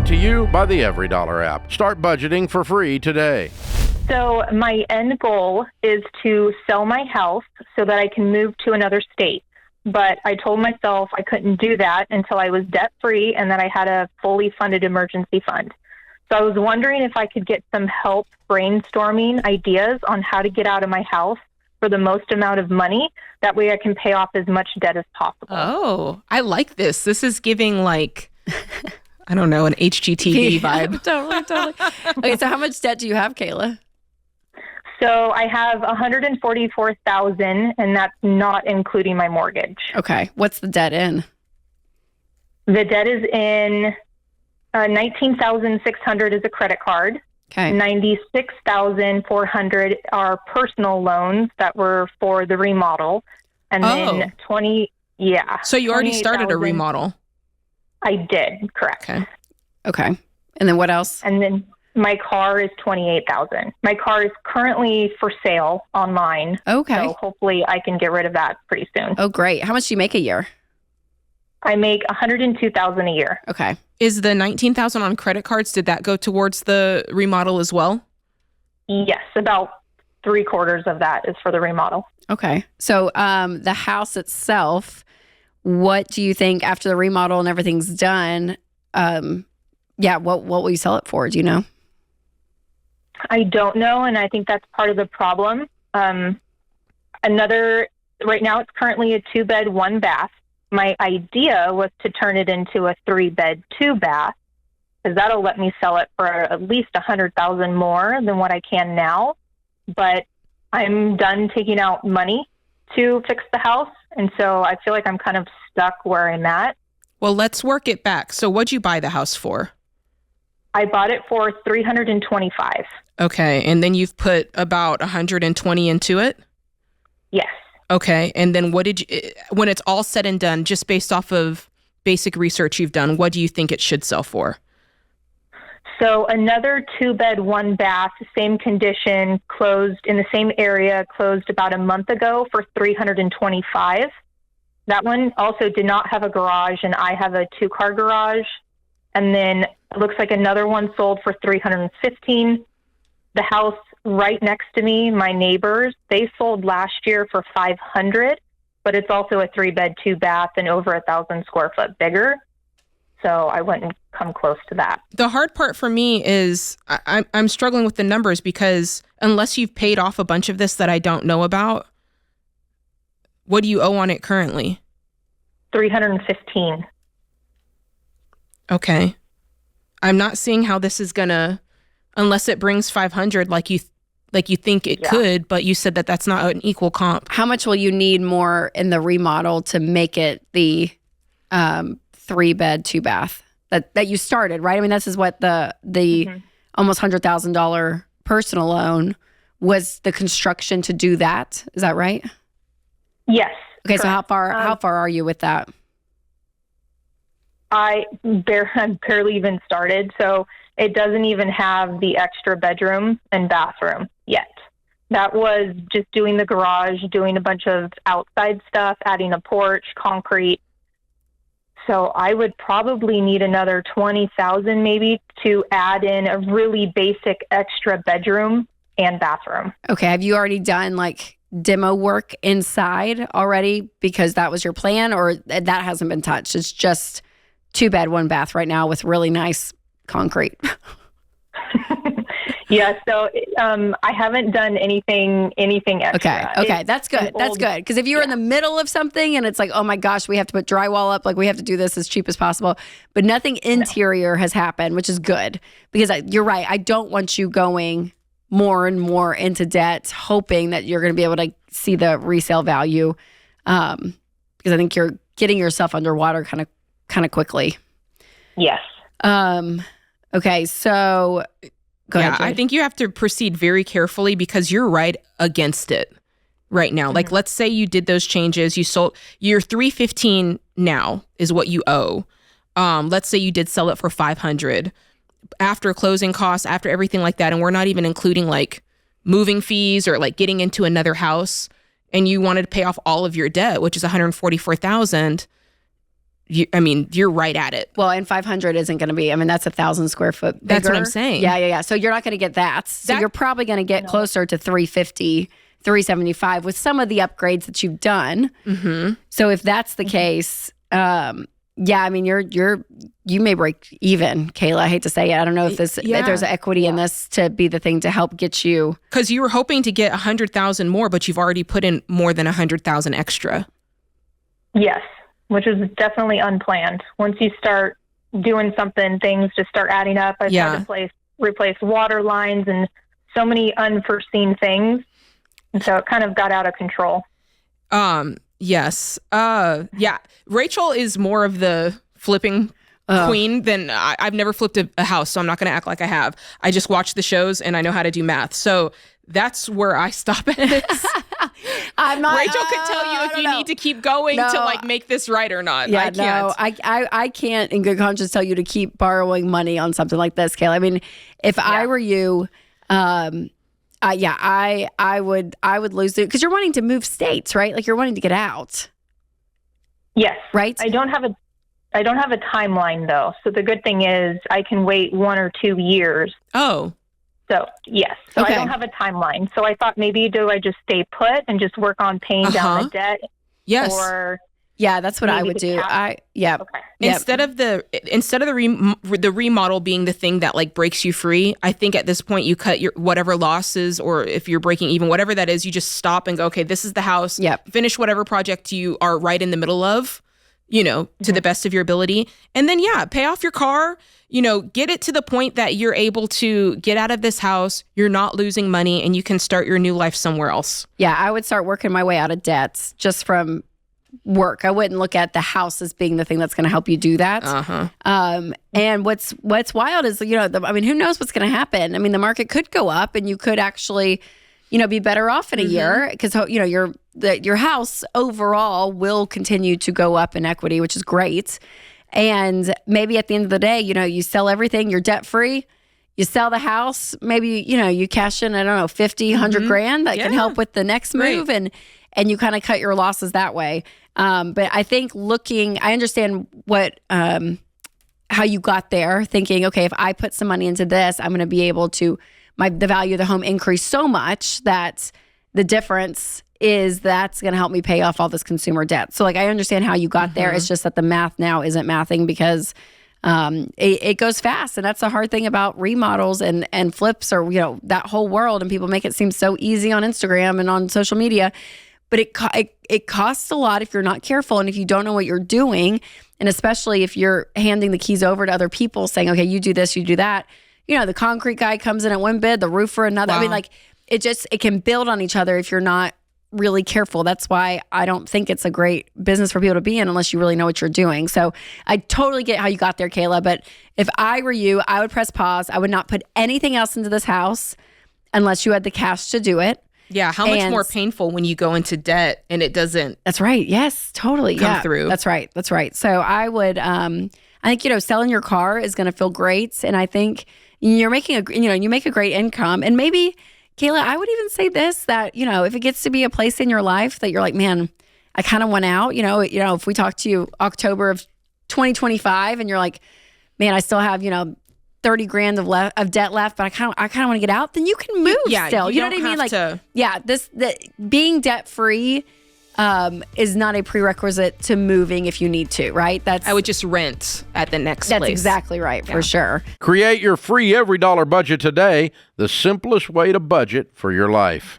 Brought to you by the Every Dollar app. Start budgeting for free today. So my end goal is to sell my house so that I can move to another state. But I told myself I couldn't do that until I was debt-free and that I had a fully funded emergency fund. So I was wondering if I could get some help brainstorming ideas on how to get out of my house for the most amount of money. That way I can pay off as much debt as possible. Oh, I like this. This is giving like, I don't know, an HGTV vibe. Totally. Okay, so how much debt do you have, Kayla? So I have $144,000, and that's not including my mortgage. Okay, what's the debt in? The debt is in $19,600 is a credit card. Okay. $96,400 are personal loans that were for the remodel, and then So you already started a remodel. I did, correct. Okay. And then what else? And then my car is $28,000. My car is currently for sale online. Okay. So hopefully I can get rid of that pretty soon. Oh, great. How much do you make a year? I make $102,000 a year. Okay. Is the $19,000 on credit cards, did that go towards the remodel as well? Yes, about 3/4 of that is for the remodel. Okay. So the house itself, what do you think after the remodel and everything's done? What will you sell it for? Do you know? I don't know, and I think that's part of the problem. Right now it's currently a 2-bed, 1-bath. My idea was to turn it into a 3-bed, 2-bath, because that'll let me sell it for at least $100,000 more than what I can now. But I'm done taking out money to fix the house, and so I feel like I'm kind of stuck where I'm at. Well, let's work it back. So what'd you buy the house for? I bought it for $325,000. Okay, and then you've put about $120,000 into it? Yes. Okay, and then when it's all said and done, just based off of basic research you've done, what do you think it should sell for? So another 2-bed, 1-bath, same condition, closed in the same area, closed about a month ago for $325,000. That one also did not have a garage, and I have a 2-car garage. And then it looks like another one sold for $315,000. The house right next to me, my neighbors, they sold last year for $500,000, but it's also a 3-bed, 2-bath, and over 1,000 square foot bigger. So I wouldn't come close to that. The hard part for me is I'm struggling with the numbers because unless you've paid off a bunch of this that I don't know about, what do you owe on it currently? $315,000. Okay. I'm not seeing how this is gonna, unless it brings 500 like you think it could, but you said that that's not an equal comp. How much will you need more in the remodel to make it the 3-bed, 2-bath that you started, right? I mean, this is what the almost $100,000 personal loan was, the construction to do that. Is that right? Yes. Okay, correct. so how far are you with that? I'm barely even started, so it doesn't even have the extra bedroom and bathroom yet. That was just doing the garage, doing a bunch of outside stuff, adding a porch, concrete. So I would probably need another $20,000 maybe to add in a really basic extra bedroom and bathroom. Okay, have you already done like demo work inside already because that was your plan, or that hasn't been touched? It's just 2-bed, 1-bath right now with really nice concrete. Yeah, so I haven't done anything extra. Okay, that's good. That's good. Because if you're in the middle of something and it's like, oh my gosh, we have to put drywall up, like we have to do this as cheap as possible, but nothing interior has happened, which is good. Because you're right, I don't want you going more and more into debt, hoping that you're going to be able to see the resale value, because I think you're getting yourself underwater kind of quickly. Yes. Okay, so go ahead, Jade. I think you have to proceed very carefully because you're right against it right now. Mm-hmm. Like, let's say you did those changes, you sold your $315 now is what you owe. Let's say you did sell it for $500 after closing costs, after everything like that, and we're not even including like moving fees or like getting into another house, and you wanted to pay off all of your debt, which is $144,000. you're right at it. Well, and 500 isn't going to be, I mean, that's 1,000 square foot bigger. That's what I'm saying. Yeah. So you're not going to get that. So you're probably going to get closer to 350, 375 with some of the upgrades that you've done. Mm-hmm. So if that's the case, yeah, I mean, you may break even, Kayla. I hate to say it. I don't know if if there's equity in this to be the thing to help get you. Because you were hoping to get 100,000 more, but you've already put in more than 100,000 extra. Yes, which is definitely unplanned. Once you start doing something, things just start adding up. I've had to replace water lines and so many unforeseen things. And so it kind of got out of control. Yes. Yeah. Rachel is more of the flipping queen than I've never flipped a house, so I'm not going to act like I have. I just watch the shows and I know how to do math. So that's where I stop at this. I'm not. Rachel could tell you if you need to keep going to like make this right or not. Yeah, I can't. I can't in good conscience tell you to keep borrowing money on something like this, Kayla. I mean, if I were you, I would lose it because you're wanting to move states, right? Like you're wanting to get out. Yes. Right. I don't have a timeline though. So the good thing is I can wait 1 or 2 years. Oh. So yes. So I don't have a timeline. So I thought maybe do I just stay put and just work on paying down the debt? Yes. Or yeah, that's what I would do. Okay. Instead of the remodel being the thing that like breaks you free, I think at this point you cut your whatever losses, or if you're breaking even, whatever that is, you just stop and go, okay, this is the house. Yep. Finish whatever project you are right in the middle of, to the best of your ability. And then, pay off your car, get it to the point that you're able to get out of this house, you're not losing money, and you can start your new life somewhere else. Yeah, I would start working my way out of debts just from work. I wouldn't look at the house as being the thing that's going to help you do that. And what's wild is, who knows what's going to happen? I mean, the market could go up and you could actually, be better off in a year because, your house overall will continue to go up in equity, which is great. And maybe at the end of the day, you sell everything, you're debt free. You sell the house, maybe, you cash in, I don't know, 50, 100 grand that can help with the next move. And you kind of cut your losses that way. But I think I understand how you got there, thinking, okay, if I put some money into this, I'm going to be able to, the value of the home increase so much that the difference is that's going to help me pay off all this consumer debt. So like, I understand how you got there. It's just that the math now isn't mathing because it goes fast. And that's the hard thing about remodels and flips or, that whole world. And people make it seem so easy on Instagram and on social media. But it costs a lot if you're not careful and if you don't know what you're doing. And especially if you're handing the keys over to other people saying, okay, you do this, you do that. The concrete guy comes in at one bid, the roofer another. Wow. I mean, like it can build on each other if you're not really careful. That's why I don't think it's a great business for people to be in unless you really know what you're doing. So I totally get how you got there, Kayla. But if I were you, I would press pause. I would not put anything else into this house unless you had the cash to do it. Yeah, how much more painful when you go into debt and it doesn't. That's right. Yes, totally. Come through. That's right. So I would. I think selling your car is going to feel great, and I think you're making you make a great income, and maybe Kayla, I would even say this that if it gets to be a place in your life that you're like, man, I kind of want out. If we talk to you October of 2025, and you're like, man, I still have 30 grand of debt left, but I kind of want to get out, then you can move still. You know what I mean? Like, being debt free is not a prerequisite to moving if you need to, right? I would just rent at the next place. That's exactly right, for sure. Create your free every dollar budget today, the simplest way to budget for your life.